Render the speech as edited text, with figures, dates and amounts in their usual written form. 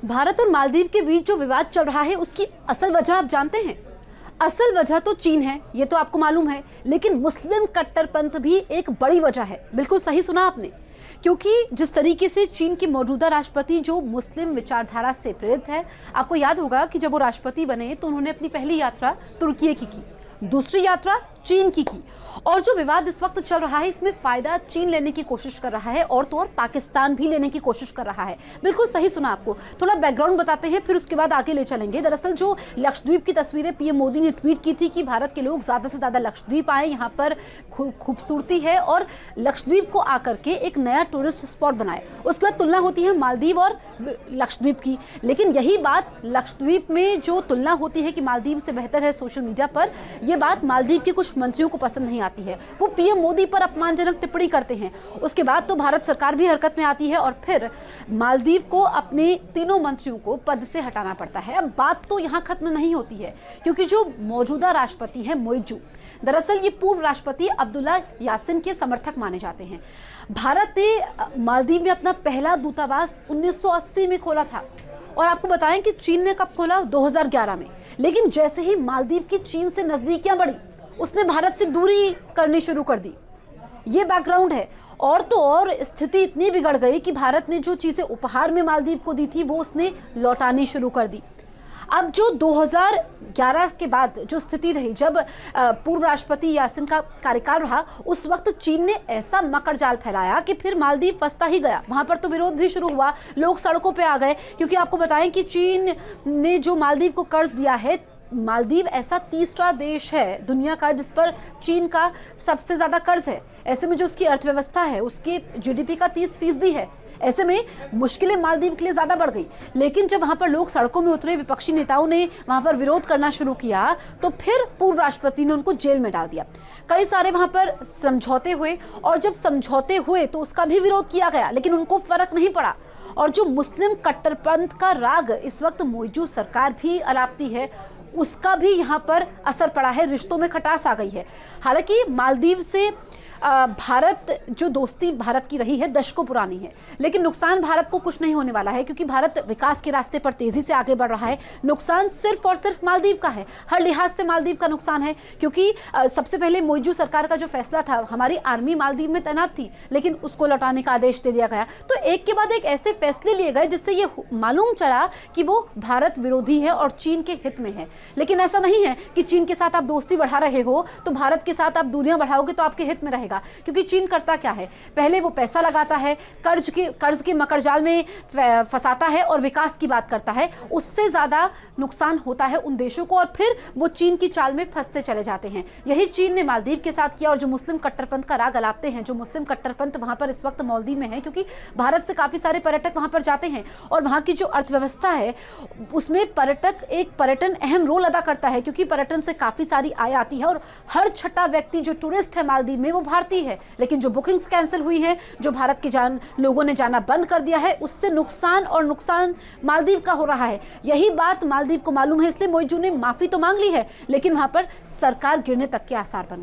भारत और मालदीव के बीच जो विवाद चल रहा है उसकी असल वजह आप जानते हैं। असल वजह तो चीन है, ये तो आपको मालूम है, लेकिन मुस्लिम कट्टरपंथ भी एक बड़ी वजह है। बिल्कुल सही सुना आपने, क्योंकि जिस तरीके से चीन के मौजूदा राष्ट्रपति जो मुस्लिम विचारधारा से प्रेरित है, आपको याद होगा कि जब वो राष्ट्रपति बने तो उन्होंने अपनी पहली यात्रा तुर्की की, दूसरी यात्रा चीन की और जो विवाद इस वक्त चल रहा है इसमें फायदा चीन लेने की कोशिश कर रहा है और तो और पाकिस्तान भी लेने की कोशिश कर रहा है। बिल्कुल सही सुना आपको। थोड़ा बैकग्राउंड बताते हैं, फिर उसके बाद आगे ले चलेंगे। दरअसल जो लक्षद्वीप की तस्वीरें पीएम मोदी ने ट्वीट की थी कि भारत के लोग ज्यादा से ज्यादा लक्षद्वीप आए, यहाँ पर खूबसूरती है और लक्षद्वीप को आकर के एक नया टूरिस्ट स्पॉट बनाए। उसके बाद तुलना होती है मालदीव और लक्षद्वीप की, लेकिन यही बात लक्षद्वीप में जो तुलना होती है कि मालदीव से बेहतर है सोशल मीडिया पर, यह बात मालदीव के कुछ मंत्रियों को पसंद नहीं आती है। वो पीएम मोदी पर अपमानजनक टिप्पणी करते हैं। उसके बाद तो भारत सरकार भी हरकत में आती है और फिर मालदीव को अपने तीनों मंत्रियों को पद से हटाना पड़ता है। अब बात तो यहाँ खत्म नहीं होती है, क्योंकि जो मौजूदा राष्ट्रपति है मोइजू, दरअसल ये पूर्व राष्ट्रपति अब्दुल्ला यासिन के समर्थक माने जाते हैं। भारत ने मालदीव में अपना पहला दूतावास 1980 में खोला था और आपको बताएं कि चीन ने कब खोला, 2011 में। लेकिन जैसे ही मालदीव की चीन से नजदीकियां बढ़ी, उसने भारत से दूरी करनी शुरू कर दी। ये बैकग्राउंड है। और तो और स्थिति इतनी बिगड़ गई कि भारत ने जो चीजें उपहार में मालदीव को दी थी वो उसने लौटानी शुरू कर दी। अब जो 2011 के बाद जो स्थिति रही, जब पूर्व राष्ट्रपति यासिन का कार्यकाल रहा, उस वक्त चीन ने ऐसा मकर जाल फैलाया कि फिर मालदीव फंसता ही गया। वहां पर तो विरोध भी शुरू हुआ, लोग सड़कों पे आ गए, क्योंकि आपको बताएं कि चीन ने जो मालदीव को कर्ज दिया है, मालदीव ऐसा तीसरा देश है दुनिया का जिस पर चीन का सबसे ज्यादा कर्ज है। ऐसे में जो उसकी अर्थव्यवस्था है, उसकी जीडीपी का 30% है। ऐसे में मुश्किलें मालदीव के लिए ज्यादा बढ़ गई। लेकिन जब वहां पर लोग सड़कों में उतरे, विपक्षी नेताओं ने वहां पर विरोध करना शुरू किया, तो फिर पूर्व राष्ट्रपति ने उनको जेल में डाल दिया। कई सारे वहां पर समझौते हुए और जब समझौते हुए तो उसका भी विरोध किया गया, लेकिन उनको फर्क नहीं पड़ा। और जो मुस्लिम कट्टरपंथ का राग इस वक्त मौजूद सरकार भी अलापती है, उसका भी यहाँ पर असर पड़ा है, रिश्तों में खटास आ गई है। हालांकि मालदीव से भारत जो दोस्ती भारत की रही है दशकों पुरानी है, लेकिन नुकसान भारत को कुछ नहीं होने वाला है, क्योंकि भारत विकास के रास्ते पर तेजी से आगे बढ़ रहा है। नुकसान सिर्फ और सिर्फ मालदीव का है, हर लिहाज से मालदीव का नुकसान है। क्योंकि सबसे पहले मौजूदा सरकार का जो फैसला था, हमारी आर्मी मालदीव में तैनात थी, लेकिन उसको लौटाने का आदेश दे दिया गया। तो एक के बाद एक ऐसे फैसले लिए गए जिससे ये मालूम चला कि वो भारत विरोधी है और चीन के हित में है। लेकिन ऐसा नहीं है कि चीन के साथ आप दोस्ती बढ़ा रहे हो तो भारत के साथ आप दूरियां बढ़ाओगे तो आपके हित में रहेगा। क्योंकि चीन करता क्या है, पहले वो पैसा लगाता है, कर्ज के मकरजाल में फंसाता है और विकास की बात करता है। उससे ज्यादा नुकसान होता है उन देशों को और फिर वो चीन की चाल में फंसते चले जाते हैं। यही चीन ने मालदीव के साथ किया। और जो मुस्लिम कट्टरपंथ का राग अलापते हैं, जो मुस्लिम कट्टरपंथ वहां पर इस वक्त मालदीव में है, क्योंकि भारत से काफी सारे पर्यटक वहां पर जाते हैं और वहां की जो अर्थव्यवस्था है उसमें पर्यटन अहम रोल अदा करता है, क्योंकि पर्यटन से काफी सारी आय आती है और हर छठा व्यक्ति जो टूरिस्ट है मालदीव में वो भारतीय है। लेकिन जो बुकिंग्स कैंसिल हुई है, जो भारत के लोगों ने जाना बंद कर दिया है, उससे नुकसान मालदीव का हो रहा है। यही बात मालदीव को मालूम है, इसलिए मोइजू ने माफी तो मांग ली है, लेकिन वहां पर सरकार गिरने तक के आसार बन गए।